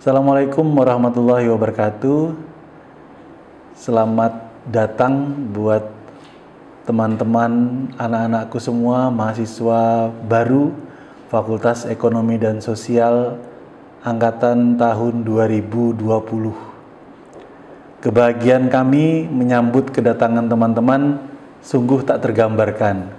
Assalamualaikum warahmatullahi wabarakatuh. Selamat datang buat teman-teman, anak-anakku semua, mahasiswa baru Fakultas Ekonomi dan Sosial angkatan tahun 2020. Kebahagiaan kami menyambut kedatangan teman-teman sungguh tak tergambarkan.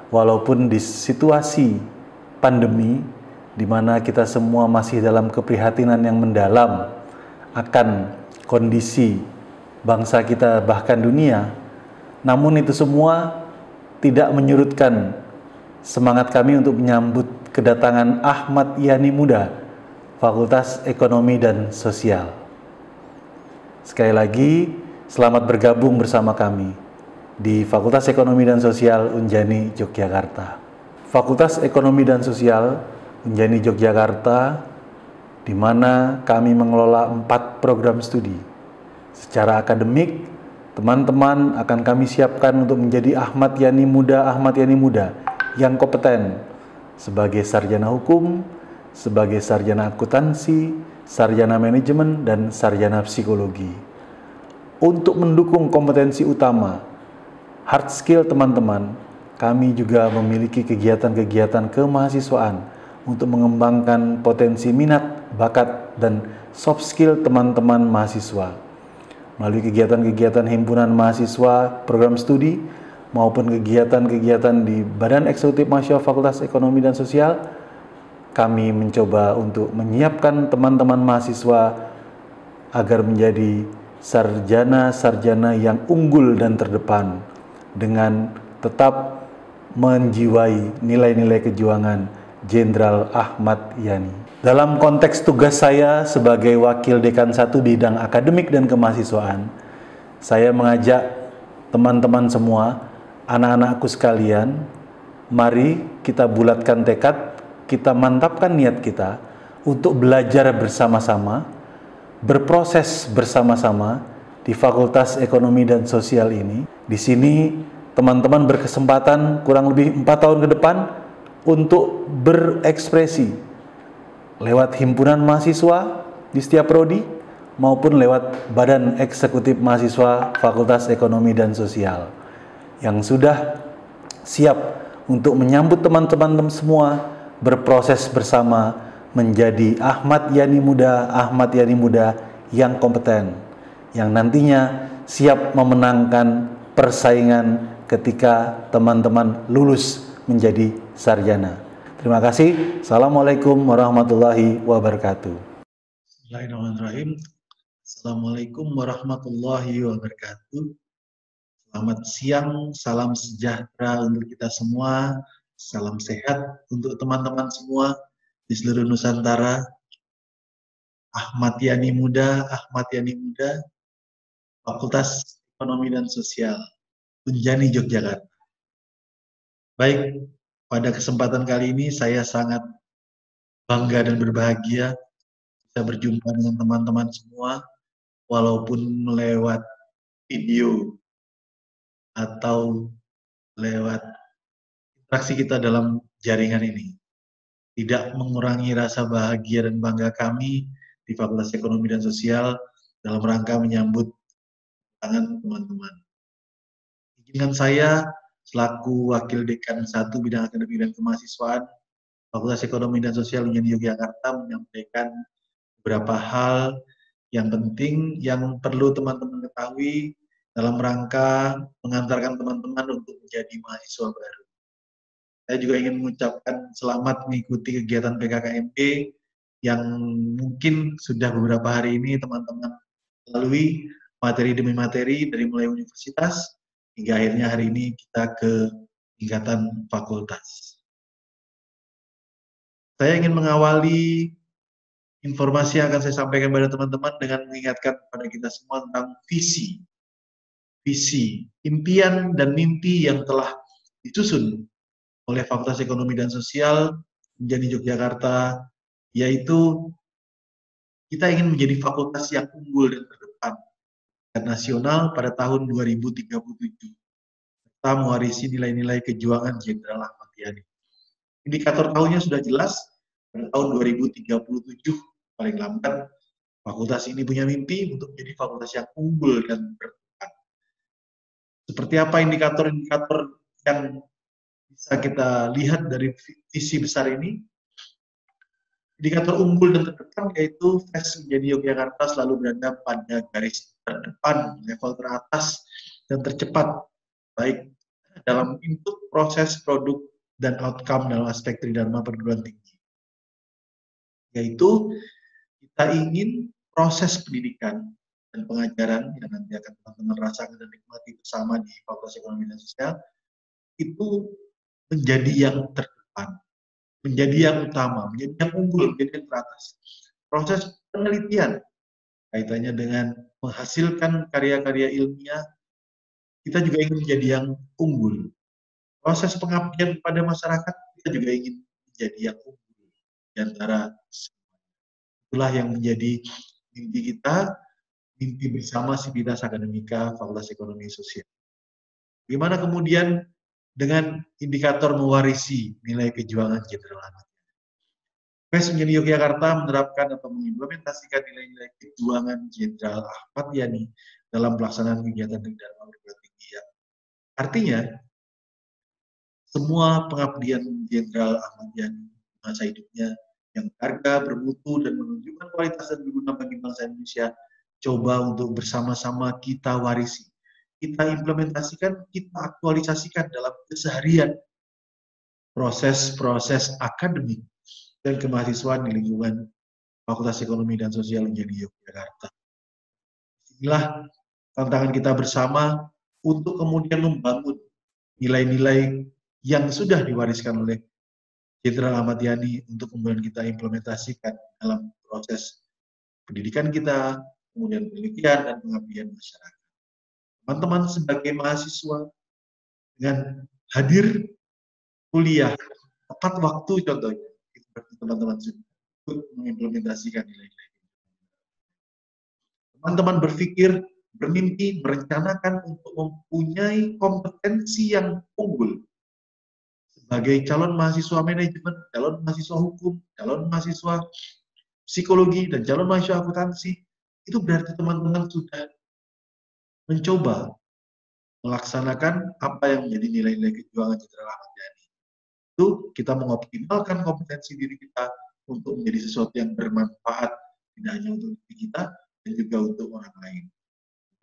Walaupun di situasi pandemi di mana kita semua masih dalam keprihatinan yang mendalam akan kondisi bangsa kita bahkan dunia, namun itu semua tidak menyurutkan semangat kami untuk menyambut kedatangan Ahmad Yani Muda, Fakultas Ekonomi dan Sosial. Sekali lagi, selamat bergabung bersama kami di Fakultas Ekonomi dan Sosial Unjani Yogyakarta. Fakultas Ekonomi dan Sosial Unjani Yogyakarta, di mana kami mengelola 4 program studi. Secara akademik, teman-teman akan kami siapkan untuk menjadi Ahmad Yani Muda yang kompeten sebagai sarjana hukum, sebagai sarjana akuntansi, sarjana manajemen, dan sarjana psikologi. Untuk mendukung kompetensi utama, hard skill teman-teman, kami juga memiliki kegiatan-kegiatan kemahasiswaan untuk mengembangkan potensi minat, bakat, dan soft skill teman-teman mahasiswa. Melalui kegiatan-kegiatan himpunan mahasiswa, program studi, maupun kegiatan-kegiatan di Badan Eksekutif Mahasiswa Fakultas Ekonomi dan Sosial, kami mencoba untuk menyiapkan teman-teman mahasiswa agar menjadi sarjana-sarjana yang unggul dan terdepan dengan tetap menjiwai nilai-nilai kejuangan Jenderal Ahmad Yani. Dalam konteks tugas saya sebagai Wakil Dekan 1 bidang akademik dan kemahasiswaan, saya mengajak teman-teman semua, anak-anakku sekalian, mari kita bulatkan tekad, kita mantapkan niat kita untuk belajar bersama-sama, berproses bersama-sama di Fakultas Ekonomi dan Sosial ini. Di sini teman-teman berkesempatan kurang lebih 4 tahun ke depan untuk berekspresi lewat himpunan mahasiswa di setiap prodi maupun lewat Badan Eksekutif Mahasiswa Fakultas Ekonomi dan Sosial yang sudah siap untuk menyambut teman-teman semua berproses bersama menjadi Ahmad Yani Muda yang kompeten, yang nantinya siap memenangkan persaingan ketika teman-teman lulus menjadi sarjana. Terima kasih. Assalamualaikum warahmatullahi wabarakatuh. Bismillahirrahmanirrahim. Assalamualaikum warahmatullahi wabarakatuh. Selamat siang, salam sejahtera untuk kita semua, salam sehat untuk teman-teman semua di seluruh Nusantara. Ahmad Yani Muda, Fakultas Ekonomi dan Sosial, Unjani Yogyakarta. Baik, pada kesempatan kali ini saya sangat bangga dan berbahagia bisa berjumpa dengan teman-teman semua, walaupun melewat video atau lewat interaksi kita dalam jaringan ini. Tidak mengurangi rasa bahagia dan bangga kami di Fakultas Ekonomi dan Sosial dalam rangka menyambut tangan teman-teman. Izinkan saya selaku Wakil Dekan 1 Bidang Akademik dan Kemahasiswaan Fakultas Ekonomi dan Sosial Unjani Yogyakarta menyampaikan beberapa hal yang penting yang perlu teman-teman ketahui dalam rangka mengantarkan teman-teman untuk menjadi mahasiswa baru. Saya juga ingin mengucapkan selamat mengikuti kegiatan PKKMB yang mungkin sudah beberapa hari ini teman-teman lalui materi demi materi dari mulai universitas hingga akhirnya hari ini kita ke tingkatan fakultas. Saya ingin mengawali informasi yang akan saya sampaikan pada teman-teman dengan mengingatkan kepada kita semua tentang visi, impian dan mimpi yang telah disusun oleh Fakultas Ekonomi dan Sosial Unjani Yogyakarta, yaitu kita ingin menjadi fakultas yang unggul dan terdepan tingkat nasional pada tahun 2037, serta mewarisi nilai-nilai kejuangan Jenderal Ahmad Yani. Indikator tahunnya sudah jelas, pada tahun 2037 paling lambat Fakultas ini punya mimpi untuk menjadi fakultas yang unggul dan berkembang. Seperti apa indikator-indikator yang bisa kita lihat dari visi besar ini? Indikator unggul dan terdepan yaitu FES menjadi Yogyakarta selalu berada pada garis terdepan, level teratas dan tercepat, baik dalam input, proses, produk, dan outcome dalam aspek tridharma perguruan tinggi. Yaitu kita ingin proses pendidikan dan pengajaran yang nanti akan teman-teman rasakan dan nikmati bersama di Fakultas Ekonomi dan Sosial itu menjadi yang terdepan, menjadi yang utama, menjadi yang unggul, menjadi yang teratas. Proses penelitian kaitannya dengan menghasilkan karya-karya ilmiah, kita juga ingin menjadi yang unggul. Proses pengabdian kepada masyarakat, kita juga ingin menjadi yang unggul di antara semua. Itulah yang menjadi mimpi kita, mimpi bersama Sivitas Akademika Fakultas Ekonomi Sosial. Bagaimana kemudian dengan indikator mewarisi nilai kejuangan Jenderal Ahmad Yani? FES menjadi Yogyakarta menerapkan atau mengimplementasikan nilai-nilai kejuangan Jenderal Ahmad Yani dalam pelaksanaan kegiatan tridharma perguruan tinggi yang artinya semua pengabdian Jenderal Ahmad Yani masa hidupnya yang berharga, bermutu, dan menunjukkan kualitas dan berguna bagi bangsa Indonesia, coba untuk bersama-sama kita warisi, kita implementasikan, kita aktualisasikan dalam keseharian proses-proses akademik dan kemahasiswaan di lingkungan Fakultas Ekonomi dan Sosial Unjani Yogyakarta. Inilah tantangan kita bersama untuk kemudian membangun nilai-nilai yang sudah diwariskan oleh Jenderal Ahmad Yani untuk kemudian kita implementasikan dalam proses pendidikan kita, kemudian penelitian dan pengabdian masyarakat. Teman-teman sebagai mahasiswa dengan hadir kuliah tepat waktu contohnya, teman-teman sudah mengimplementasikan nilai-nilai. Teman-teman berpikir, bermimpi, merencanakan untuk mempunyai kompetensi yang unggul sebagai calon mahasiswa manajemen, calon mahasiswa hukum, calon mahasiswa psikologi, dan calon mahasiswa akuntansi. Itu berarti teman-teman sudah mencoba melaksanakan apa yang menjadi nilai-nilai kejuangan Jenderal Ahmad Yani. Itu kita mengoptimalkan kompetensi diri kita untuk menjadi sesuatu yang bermanfaat, tidak hanya untuk diri kita, dan juga untuk orang lain.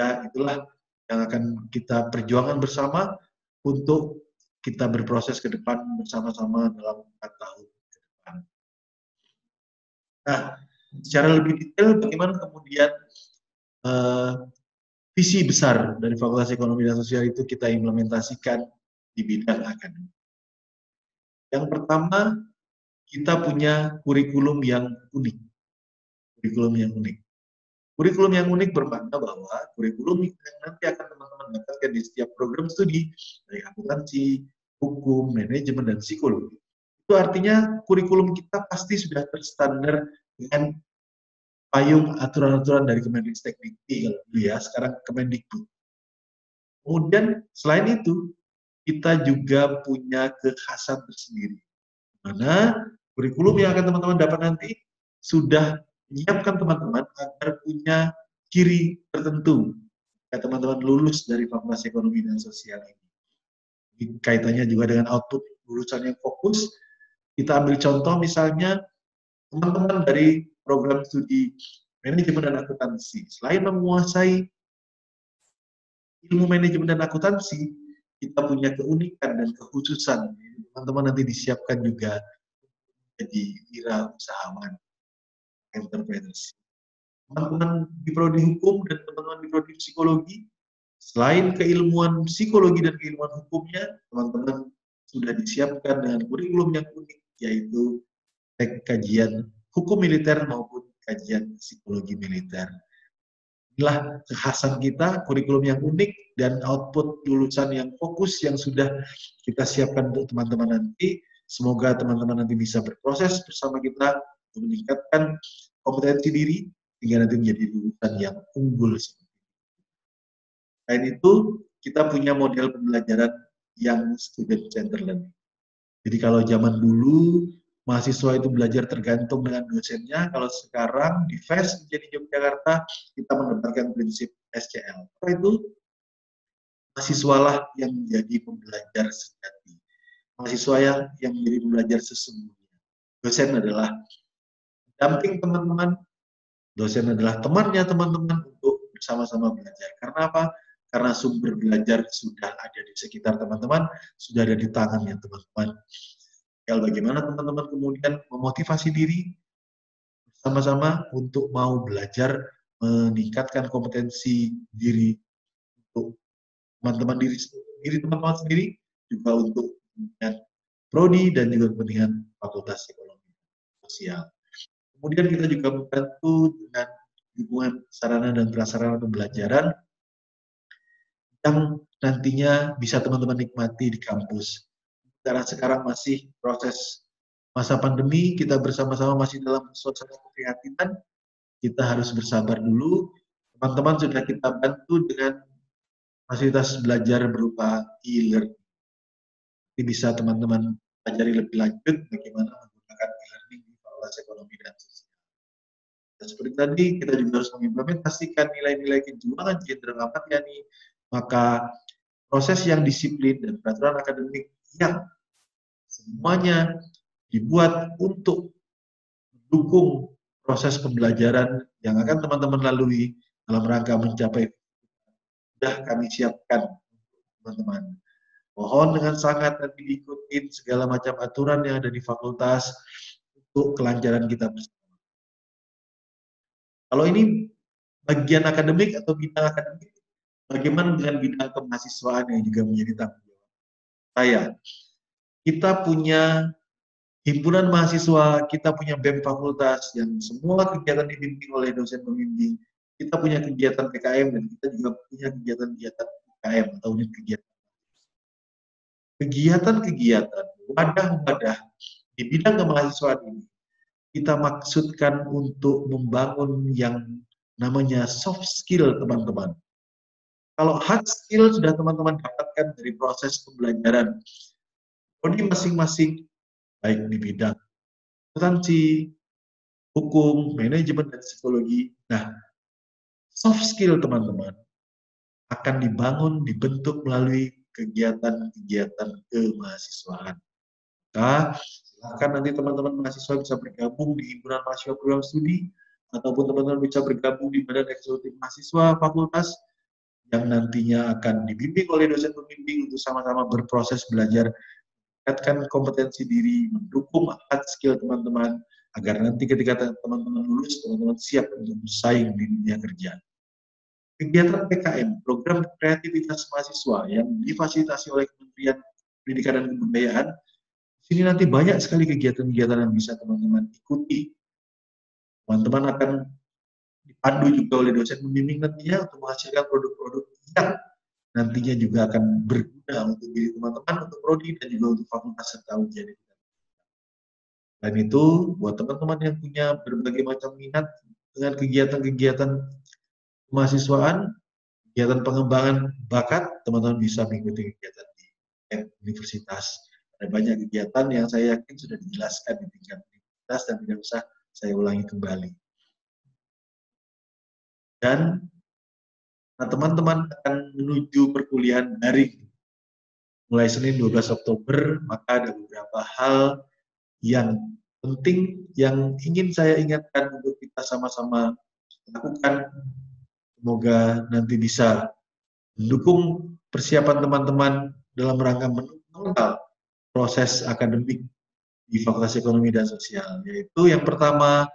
Ya, itulah yang akan kita perjuangkan bersama untuk kita berproses ke depan bersama-sama dalam 4 tahun ke depan. Nah, secara lebih detail bagaimana kemudian visi besar dari Fakultas Ekonomi dan Sosial itu kita implementasikan di bidang akademik. Yang pertama, kita punya kurikulum yang unik. Kurikulum yang unik. Kurikulum yang unik bermakna bahwa kurikulum yang nanti akan teman-teman dapatkan di setiap program studi, dari akuntansi, hukum, manajemen, dan psikologi. Itu artinya kurikulum kita pasti sudah terstandar dengan payung aturan-aturan dari Kemendikbud ya, sekarang Kemendikbud. Kemudian selain itu, kita juga punya kekhasan tersendiri. Mana kurikulum yang akan teman-teman dapat nanti sudah menyiapkan teman-teman agar punya ciri tertentu jika teman-teman lulus dari Fakultas Ekonomi dan Sosial ini. Kaitannya juga dengan output lulusan yang fokus. Kita ambil contoh misalnya teman-teman dari program studi manajemen dan akuntansi. Selain menguasai ilmu manajemen dan akuntansi, kita punya keunikan dan kekhususan. Teman-teman nanti disiapkan juga jadi wirausahawan, entrepreneurs. Teman-teman di prodi hukum dan teman-teman di prodi psikologi, selain keilmuan psikologi dan keilmuan hukumnya, teman-teman sudah disiapkan dengan kurikulum yang unik, yaitu kajian hukum militer maupun kajian psikologi militer. Inilah kekhasan kita, kurikulum yang unik, dan output lulusan yang fokus yang sudah kita siapkan untuk teman-teman nanti. Semoga teman-teman nanti bisa berproses bersama kita untuk meningkatkan kompetensi diri, hingga nanti menjadi lulusan yang unggul. Selain itu, kita punya model pembelajaran yang student-centered learning. Jadi kalau zaman dulu, mahasiswa itu belajar tergantung dengan dosennya. Kalau sekarang di FES menjadi Yogyakarta, kita menebarkan prinsip SCL. Apa itu? Mahasiswalah yang menjadi pembelajar sejati. Mahasiswa yang menjadi pembelajar sesungguhnya. Dosen adalah damping teman-teman, dosen adalah temannya teman-teman untuk bersama-sama belajar. Karena apa? Karena sumber belajar sudah ada di sekitar teman-teman, sudah ada di tangannya teman-teman. Tinggal bagaimana teman-teman kemudian memotivasi diri sama-sama untuk mau belajar, meningkatkan kompetensi diri untuk teman-teman sendiri, juga untuk kepentingan prodi dan juga kepentingan Fakultas Ekonomi Sosial. Kemudian kita juga membantu dengan dukungan sarana dan prasarana pembelajaran yang nantinya bisa teman-teman nikmati di kampus. Karena sekarang masih proses masa pandemi, kita bersama-sama masih dalam suasana keprihatinan, kita harus bersabar dulu. Teman-teman sudah kita bantu dengan fasilitas belajar berupa e-learning. Ini bisa teman-teman pelajari lebih lanjut bagaimana menggunakan e-learning di Fakultas Ekonomi dan Sosial. Dan seperti tadi, kita juga harus mengimplementasikan nilai-nilai kejuangan Jenderal Ahmad Yani. Maka proses yang disiplin dan peraturan akademik yang semuanya dibuat untuk mendukung proses pembelajaran yang akan teman-teman lalui dalam rangka mencapai sudah kami siapkan teman-teman. Mohon dengan sangat nanti diikutin segala macam aturan yang ada di fakultas untuk kelancaran kita bersama. Kalau ini bagian akademik atau bidang akademik, bagaimana dengan bidang kemahasiswaan yang juga menjadi tanggung jawab saya? Kita punya himpunan mahasiswa, kita punya BEM fakultas yang semua kegiatan dibimbing oleh dosen pembimbing. Kita punya kegiatan PKM dan kita juga punya kegiatan-kegiatan PKM atau unit kegiatan. Kegiatan-kegiatan, wadah-wadah di bidang kemahasiswaan ini kita maksudkan untuk membangun yang namanya soft skill teman-teman. Kalau hard skill sudah teman-teman dapatkan dari proses pembelajaran prodi masing-masing, baik di bidang akuntansi, hukum, manajemen, dan psikologi. Nah, soft skill teman-teman akan dibangun, dibentuk melalui kegiatan-kegiatan kemahasiswaan. Maka silakan nanti teman-teman mahasiswa bisa bergabung di himpunan mahasiswa program studi, ataupun teman-teman bisa bergabung di badan eksekutif mahasiswa fakultas yang nantinya akan dibimbing oleh dosen pembimbing untuk sama-sama berproses belajar, meningkatkan kompetensi diri, mendukung hard skill teman-teman, agar nanti ketika teman-teman lulus, teman-teman siap untuk bersaing di dunia kerja. Kegiatan PKM, program kreativitas mahasiswa yang difasilitasi oleh Kementerian Pendidikan dan Kebudayaan, sini nanti banyak sekali kegiatan-kegiatan yang bisa teman-teman ikuti. Teman-teman akan dipandu juga oleh dosen pembimbing nantinya untuk menghasilkan produk-produk yang nantinya juga akan berguna untuk diri teman-teman, untuk prodi, dan juga untuk fakultas serta ujian. Dan itu, buat teman-teman yang punya berbagai macam minat dengan kegiatan-kegiatan kemahasiswaan, kegiatan pengembangan bakat, teman-teman bisa mengikuti kegiatan di universitas. Ada banyak kegiatan yang saya yakin sudah dijelaskan di tingkat universitas dan tidak usah saya ulangi kembali. Dan teman-teman akan menuju perkuliahan daring mulai Senin 12 Oktober, maka ada beberapa hal yang penting yang ingin saya ingatkan untuk kita sama-sama lakukan. Semoga nanti bisa mendukung persiapan teman-teman dalam rangka mengenal proses akademik di Fakultas Ekonomi dan Sosial. Yaitu yang pertama,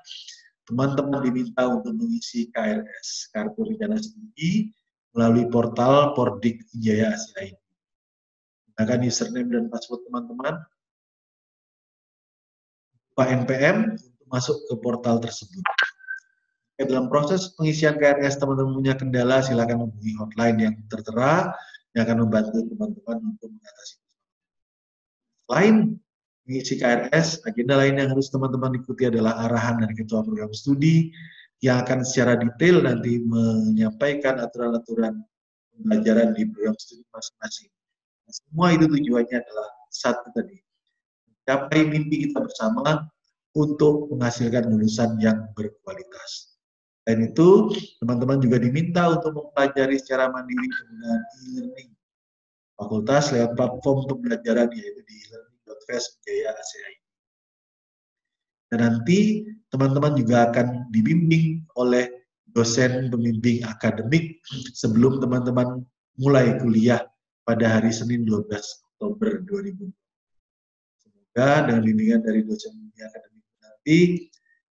teman-teman diminta untuk mengisi KRS, Kartu Rencana Studi, melalui portal Pordik Jaya Asia ini. Gunakan username dan password teman-teman, Pak NPM, untuk masuk ke portal tersebut. Dalam proses pengisian KRS teman-teman punya kendala, silakan menghubungi hotline yang tertera yang akan membantu teman-teman untuk mengatasi. Selain mengisi KRS, agenda lain yang harus teman-teman ikuti adalah arahan dari Ketua Program Studi yang akan secara detail nanti menyampaikan aturan-aturan pembelajaran di program studi masing-masing. Nah, semua itu tujuannya adalah satu tadi, capai mimpi kita bersama untuk menghasilkan lulusan yang berkualitas. Dan itu, teman-teman juga diminta untuk mempelajari secara mandiri penggunaan e-learning fakultas lewat platform pembelajaran yaitu di e-learning.fes.jaya.ac.id. Dan nanti teman-teman juga akan dibimbing oleh dosen pembimbing akademik sebelum teman-teman mulai kuliah pada hari Senin 12 Oktober 2020. Semoga dengan bimbingan dari dosen pembimbing akademik nanti,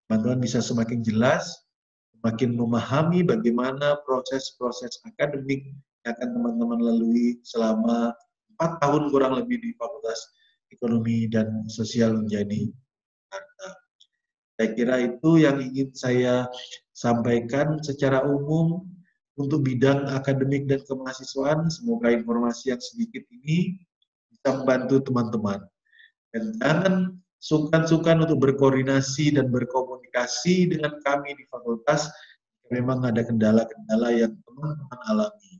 teman-teman bisa semakin jelas, semakin memahami bagaimana proses-proses akademik yang akan teman-teman lalui selama 4 tahun kurang lebih di Fakultas Ekonomi dan Sosial Unjani Jakarta. Saya kira itu yang ingin saya sampaikan secara umum untuk bidang akademik dan kemahasiswaan. Semoga informasi yang sedikit ini bisa membantu teman-teman. Dan jangan sungkan-sungkan untuk berkoordinasi dan berkomunikasi dengan kami di fakultas. Memang ada kendala-kendala yang teman-teman alami.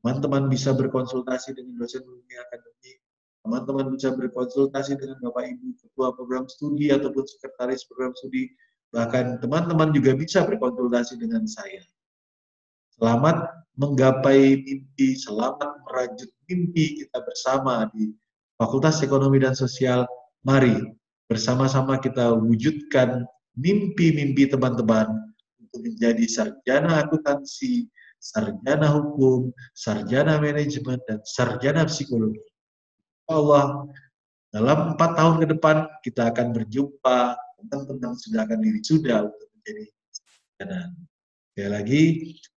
Teman-teman bisa berkonsultasi dengan dosen pembimbing akademik, teman-teman bisa berkonsultasi dengan Bapak Ibu Ketua Program Studi ataupun Sekretaris Program Studi, bahkan teman-teman juga bisa berkonsultasi dengan saya. Selamat menggapai mimpi, selamat merajut mimpi kita bersama di Fakultas Ekonomi dan Sosial. Mari bersama-sama kita wujudkan mimpi-mimpi teman-teman untuk menjadi sarjana akuntansi, sarjana hukum, sarjana manajemen, dan sarjana psikologi. Allah, dalam 4 tahun ke depan kita akan berjumpa teman-teman sudah akan wisuda untuk menjadi sarjana. Sekali lagi,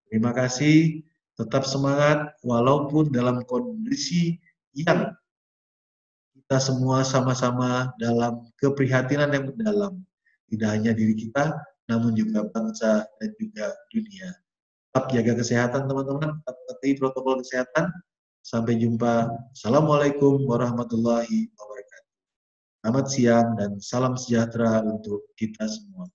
terima kasih, tetap semangat walaupun dalam kondisi yang kita semua sama-sama dalam keprihatinan yang mendalam. Tidak hanya diri kita, namun juga bangsa dan juga dunia. Tetap jaga kesehatan teman-teman, tetap patuhi protokol kesehatan. Sampai jumpa. Assalamualaikum warahmatullahi wabarakatuh. Selamat siang dan salam sejahtera untuk kita semua.